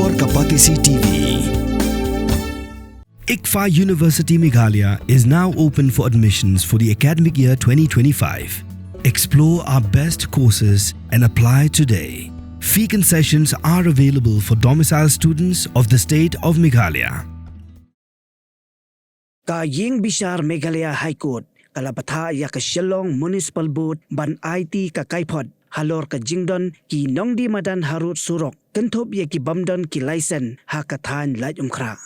Halor Kapatisi TV. ICFA University Meghalaya is now open for admissions for the academic year 2025. Explore our best courses and apply today. Fee concessions are available for domicile students of the state of Meghalaya. Ka Ying Bishar Meghalaya High Court, kala Bthah ya ka Shillong Municipal Board ban IT ka Kaipod, halor ka Jingdon ki Nongdie Madan Harut Surok, kenthop ya ki Bamdon ki Laisen ha ka than laj umkra.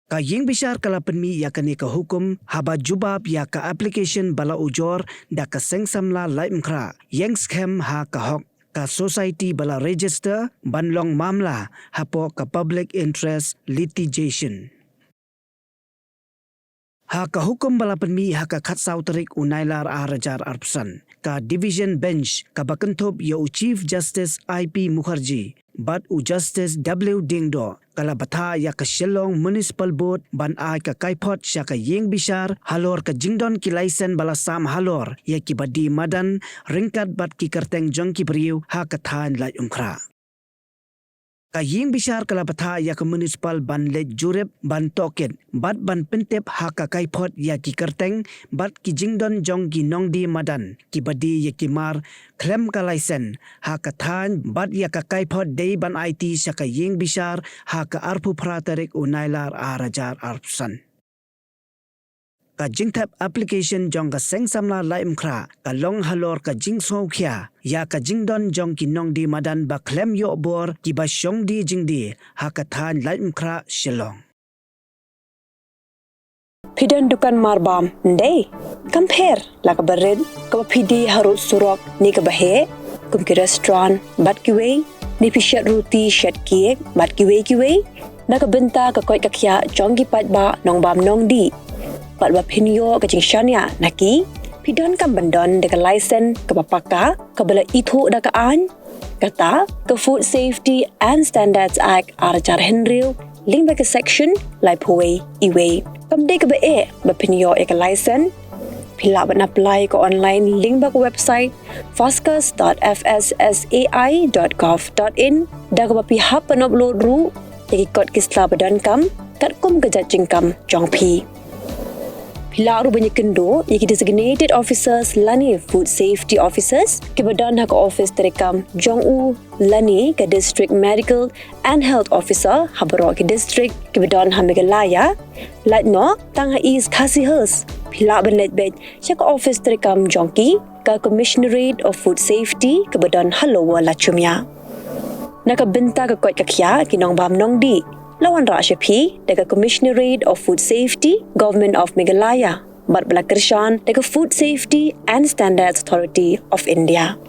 Ka Ying Bishar kala penmi ya ka ni ka hukum haba jubab ya ka application bala ujor da ka sengsamla laj umkra, yang scam ha ka hok ka society bala register banlong mamla hapo ka public interest litigation. Ha ka hukum bala penmi ha ka khat sauterik unailar arajar arpsan ka division bench ka bakentop ya Chief Justice IP Mukherjee bat Justice W Dingdo kala Bthah ya ka Shillong Municipal Board ban ai ka Kaipot sya ka Ying Bishar halor ka Jingdon ki Laisen bala sam halor ya ki badi Madan ringkat bat ki Kyrteng jong ki priu ha ka than laj umkra. Ka Ying Bishar kala Bthah ya ka municipal ban lej jurep ban toket bat ban pentep ha ka Kaipot ya ki Kyrteng bat ki Jingdon jong ki Nongdie Madan ki badi ya ki mar klem ka Laisen ha ka than bat ya ka Kaipot dei ban IT sya ka Ying Bishar ha ka arpu praterik unailar arajar arpsan. Ka Jingthap application jong ka sengsamla laim kra ka long halor ka Jingso khia ya ka Jingdon jong ki Nongdie Madan ba klem yo bor ki ba Shongdi Jingdi ha ka than laim kra Shillong. Pidan dukan marbam ndai compare la ka barid ka pidi harut surok ni ka bahe kum ki restaurant bat ki wei ni pishat roti shat cake bat ki wei na ka benta ka koi ka khia jong ki pat ba nong bam Nongdie pat ba pinyo ka jingshania naki pidon kam bandon de ka license ka papaka ka bala itho da ka an kata ka Food Safety and Standards Act arajar henril link ba ka section lai phoi iwe kam de ka ba ba pinyo e ka license pila ban apply ka online link ba ka website foscus.fssai.gov.in da ka ba pi hap an upload ru ki kod kisla badan kam kat kum ka jajing kam jong pi Pilaru banyak kendo, iki designated officers lani food safety officers, kebadan hak office terekam Jong-u lani ke district medical and health officer habarok ke district kebadan Meghalaya, latno tang is kasihers. Pila banlet bed syak office terekam Jongki ke commissionerate of food safety kebadan Halowa lachumya. Nakabenta ke kot kakya kinong bam Nongdie. Lawan Rashapi, daga Commissionerate of Food Safety, Government of Meghalaya, bat Balakrishnan, daga Food Safety and Standards Authority of India.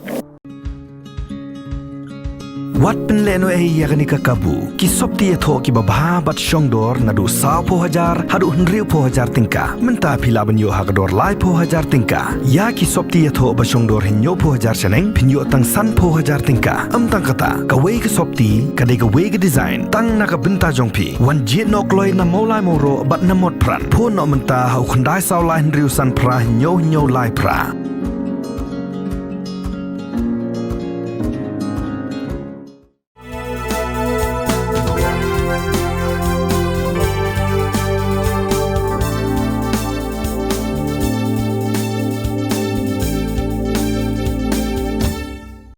Wat penleno yakni ka kabu ki sopti etho ki babha bat shongdor nadu sa po hajar hadu hnriu po hajar tingka menta phila banyo hagdor lai po hajar tingka ya ki sopti etho ba shongdor hinyo po hajar chaneng phinyo tang san po hajar tingka tang kata ka wei ka sopti ka de ka wei ka design tang na ka benta jongpi wan jit nok loi na molai moro bat na mot pran po no menta hau khandai saw lai hnriu san pra hinyo lai pra